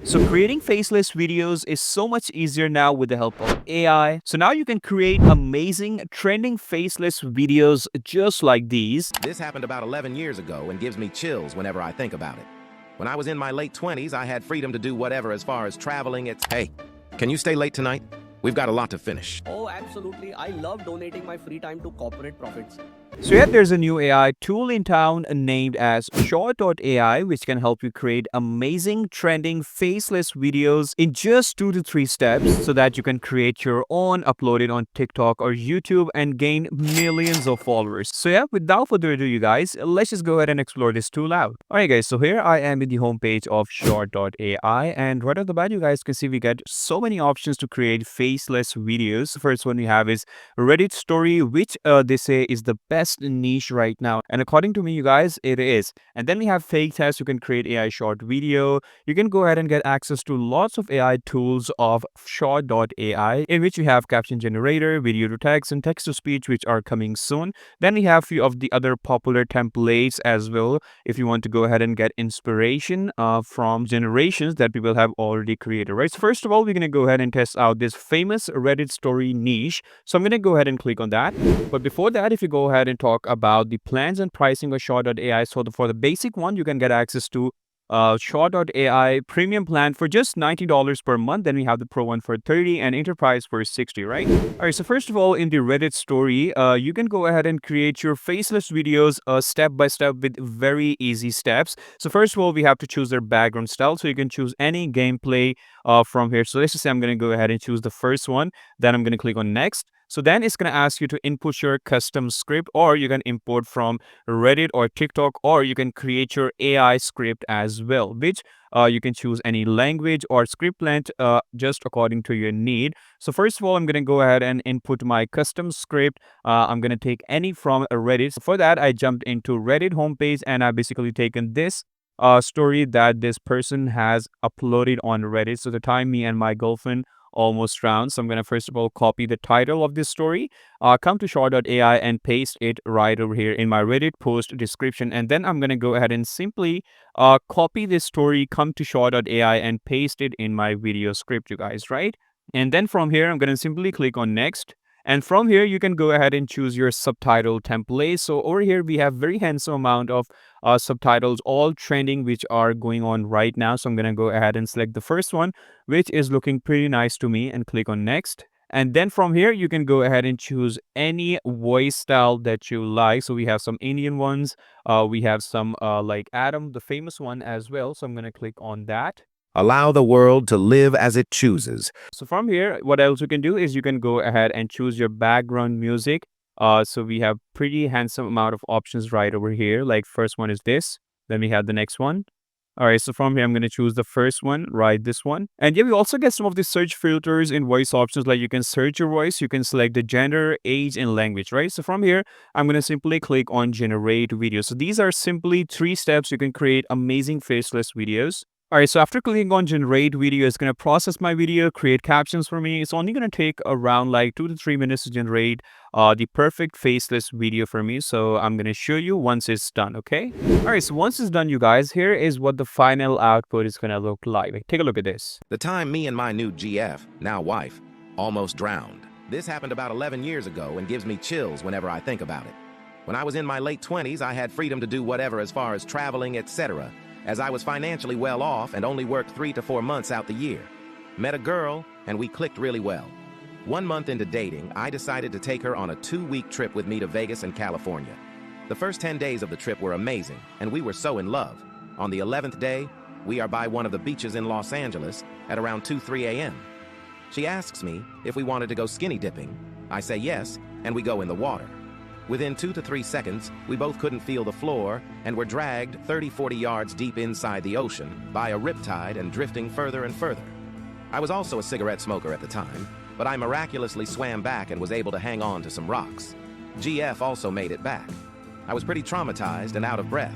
So creating faceless videos is so much easier now with the help of AI. So now you can create amazing trending faceless videos just like these. This happened about 11 years ago and gives me chills whenever I think about it. When I was in my late 20s, I had freedom to do whatever as far as traveling. Hey, can you stay late tonight? We've got a lot to finish. Oh, absolutely. I love donating my free time to corporate profits. So yeah, there's a new AI tool in town named as Short.ai, which can help you create amazing trending faceless videos in just 2 to 3 steps so that you can create your own, upload it on TikTok or YouTube and gain millions of followers. So yeah, without further ado, you guys, let's just go ahead and explore this tool out. Alright guys, so here I am in the homepage of Short.ai, and right off the bat, you guys can see we get so many options to create faceless videos. The first one we have is Reddit story, which they say is the best niche right now, and according to me, you guys, it is. And then we have fake test. You can create AI short video. You can go ahead and get access to lots of AI tools of Short.ai, in which you have caption generator, video to text, and text to speech, which are coming soon. Then we have few of the other popular templates as well, if you want to go ahead and get inspiration from generations that people have already created, right? So first of all, we're going to go ahead and test out this famous Reddit story niche. So I'm going to go ahead and click on that. But before that, if you go ahead and talk about the plans and pricing of Short.ai, so for the basic one, you can get access to Short.ai premium plan for just $90 per month. Then we have the pro one for 30 and enterprise for 60, right? All right, so first of all, in the Reddit story, you can go ahead and create your faceless videos step by step with very easy steps. So first of all, we have to choose their background style. So you can choose any gameplay from here. So let's just say I'm going to go ahead and choose the first one. Then I'm going to click on next. So then it's going to ask you to input your custom script, or you can import from Reddit or TikTok, or you can create your AI script as well, which you can choose any language or script length just according to your need. So first of all, I'm going to go ahead and input my custom script. I'm going to take any from Reddit. So for that, I jumped into Reddit homepage and I basically taken this story that this person has uploaded on Reddit. So the time me and my girlfriend almost drowned. So I'm going to first of all copy the title of this story, come to Short.ai and paste it right over here in my Reddit post description. And then I'm going to go ahead and simply copy this story, come to Short.ai and paste it in my video script, you guys, right? And then from here, I'm going to simply click on next. And from here, you can go ahead and choose your subtitle template. So over here, we have very handsome amount of subtitles, all trending, which are going on right now. So I'm going to go ahead and select the first one, which is looking pretty nice to me, and click on next. And then from here, you can go ahead and choose any voice style that you like. So we have some Indian ones. We have some like Adam, the famous one as well. So I'm going to click on that. Allow the world to live as it chooses. So from here, what else you can do is you can go ahead and choose your background music. So we have pretty handsome amount of options right over here. Like first one is this. Then we have the next one. All right, so from here, I'm going to choose the first one, right, this one. And yeah, we also get some of the search filters in voice options, like you can search your voice, you can select the gender, age, and language, right? So from here, I'm going to simply click on generate video. So these are simply 3 steps you can create amazing faceless videos. All right, so after clicking on generate video, it's going to process my video, create captions for me. It's only going to take around like 2 to 3 minutes to generate the perfect faceless video for me. So I'm going to show you once it's done, okay? All right, so once it's done, you guys, here is what the final output is going to look like. Take a look at this. The time me and my new GF, now wife, almost drowned. This happened about 11 years ago and gives me chills whenever I think about it. When I was in my late 20s, I had freedom to do whatever as far as traveling, etc., as I was financially well off and only worked 3 to 4 months out the year. Met a girl, and we clicked really well. 1 month into dating, I decided to take her on a 2-week trip with me to Vegas and California. The first 10 days of the trip were amazing, and we were so in love. On the 11th day, we are by one of the beaches in Los Angeles at around 2-3 a.m. She asks me if we wanted to go skinny dipping. I say yes, and we go in the water. Within 2 to 3 seconds, we both couldn't feel the floor and were dragged 30-40 yards deep inside the ocean by a riptide and drifting further and further. I was also a cigarette smoker at the time, but I miraculously swam back and was able to hang on to some rocks. GF also made it back. I was pretty traumatized and out of breath.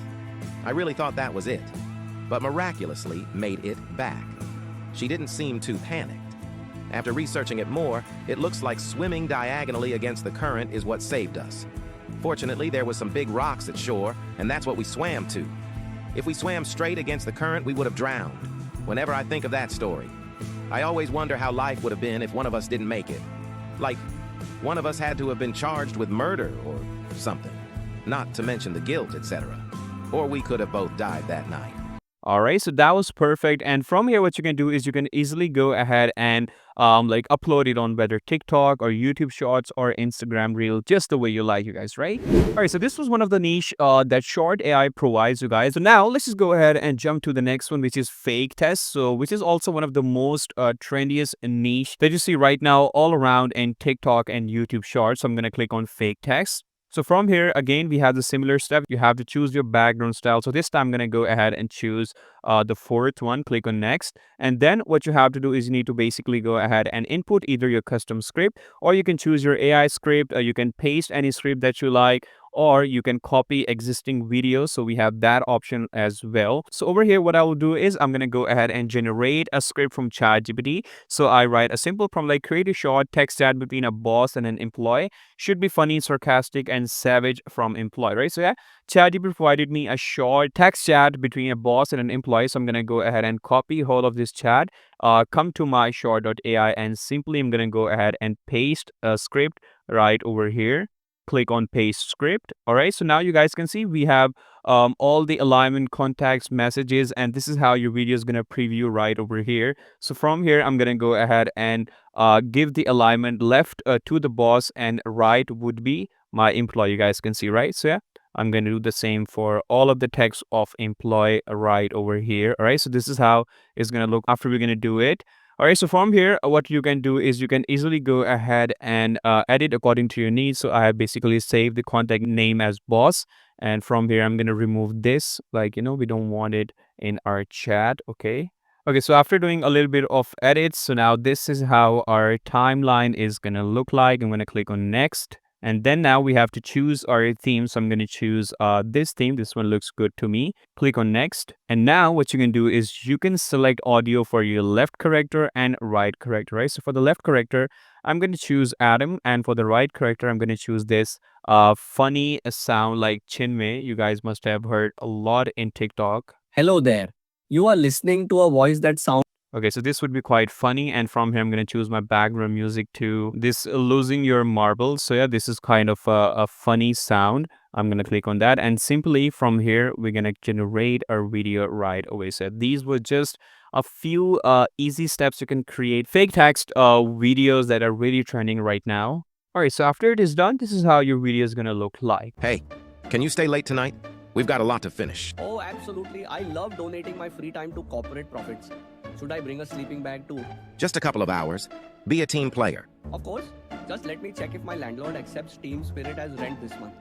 I really thought that was it, but miraculously made it back. She didn't seem too panicked. After researching it more, it looks like swimming diagonally against the current is what saved us. Fortunately, there was some big rocks at shore, and that's what we swam to. If we swam straight against the current, we would have drowned. Whenever I think of that story, I always wonder how life would have been if one of us didn't make it. Like, one of us had to have been charged with murder or something. Not to mention the guilt, etc. Or we could have both died that night. All right, so that was perfect. And from here, what you can do is you can easily go ahead and like upload it on whether TikTok or YouTube Shorts or Instagram Reel, just the way you like, you guys, right? All right, so this was one of the niche that Short AI provides, you guys. So now let's just go ahead and jump to the next one, which is fake test. So which is also one of the most trendiest niche that you see right now all around in TikTok and YouTube Shorts. So I'm gonna click on fake text. So from here, again, we have the similar step. You have to choose your background style. So this time I'm going to go ahead and choose the fourth one, click on next. And then what you have to do is you need to basically go ahead and input either your custom script, or you can choose your AI script. You can paste any script that you like, or you can copy existing videos. So we have that option as well. So over here, what I will do is I'm going to go ahead and generate a script from ChatGPT. So I write a simple prompt like create a short text chat between a boss and an employee. Should be funny, sarcastic, and savage from employee, right? So yeah, ChatGPT provided me a short text chat between a boss and an employee. So I'm going to go ahead and copy all of this chat, come to my short.ai, and simply I'm going to go ahead and paste a script right over here. Click on paste script. All right, so now you guys can see we have all the alignment, contacts, messages, and this is how your video is going to preview right over here. So from here, I'm going to go ahead and give the alignment left to the boss and right would be my employee. You guys can see, right? So yeah, I'm going to do the same for all of the text of employee right over here. All right, so this is how it's going to look after we're going to do it. All right, so from here, what you can do is you can easily go ahead and edit according to your needs. So I have basically saved the contact name as boss. And from here, I'm going to remove this. Like, we don't want it in our chat. Okay. Okay, so after doing a little bit of edits, so now this is how our timeline is going to look like. I'm going to click on next. And then now we have to choose our theme. So I'm going to choose this theme. This one looks good to me. Click on next. And now what you can do is you can select audio for your left character and right character, right? So for the left character, I'm going to choose Adam. And for the right character, I'm going to choose this funny sound like Chinmay. You guys must have heard a lot in TikTok. Hello there. You are listening to a voice that sounds. Okay, so this would be quite funny. And from here, I'm going to choose my background music to this losing your marbles. So yeah, this is kind of a funny sound. I'm going to click on that. And simply from here, we're going to generate our video right away. So these were just a few easy steps you can create fake text videos that are really trending right now. All right, so after it is done, this is how your video is going to look like. Hey, can you stay late tonight? We've got a lot to finish. Oh, absolutely. I love donating my free time to corporate profits. Should I bring a sleeping bag too? Just a couple of hours. Be a team player. Of course. Just let me check if my landlord accepts Team Spirit as rent this month.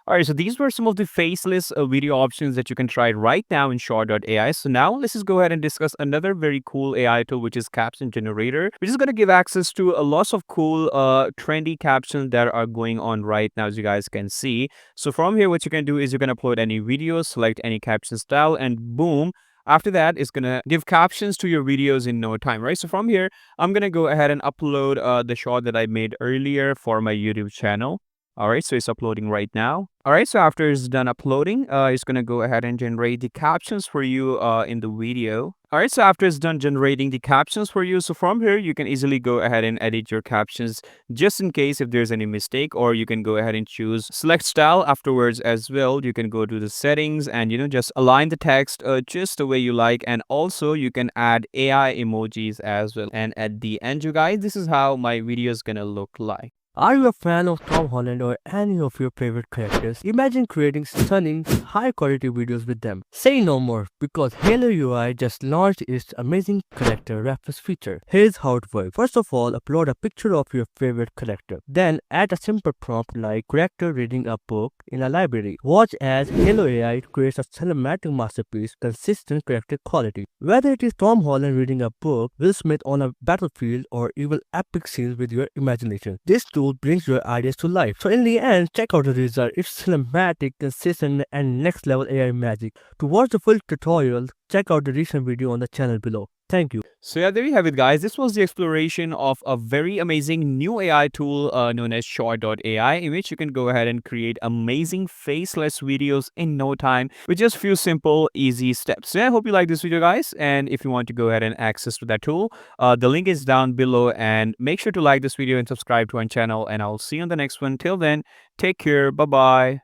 All right, so these were some of the faceless video options that you can try right now in Short.ai. So now let's just go ahead and discuss another very cool AI tool, which is Caption Generator, which is going to give access to a lots of cool, trendy captions that are going on right now, as you guys can see. So from here, what you can do is you can upload any video, select any caption style, and boom. After that, it's going to give captions to your videos in no time, right? So from here, I'm going to go ahead and upload the short that I made earlier for my YouTube channel. All right, so it's uploading right now. All right, so after it's done uploading, it's going to go ahead and generate the captions for you in the video. All right, so after it's done generating the captions for you, so from here, you can easily go ahead and edit your captions just in case if there's any mistake, or you can go ahead and choose select style afterwards as well. You can go to the settings and, just align the text just the way you like. And also you can add AI emojis as well. And at the end, you guys, this is how my video is going to look like. Are you a fan of Tom Holland or any of your favorite characters? Imagine creating stunning, high-quality videos with them. Say no more, because Halo UI just launched its amazing character reference feature. Here's how it works. First of all, upload a picture of your favorite character. Then add a simple prompt like character reading a book in a library. Watch as Halo AI creates a cinematic masterpiece, consistent character quality. Whether it is Tom Holland reading a book, Will Smith on a battlefield, or even epic scenes with your imagination, this tool brings your ideas to life. So in the end, check out the result. It's cinematic, consistent, and next level AI magic. To watch the full tutorial, check out the recent video on the channel below. Thank you. So yeah, there you have it, guys. This was the exploration of a very amazing new AI tool known as Short.ai, in which you can go ahead and create amazing faceless videos in no time with just few simple, easy steps. So yeah, I hope you like this video, guys. And if you want to go ahead and access to that tool, the link is down below. And make sure to like this video and subscribe to our channel. And I'll see you on the next one. Till then, take care. Bye bye.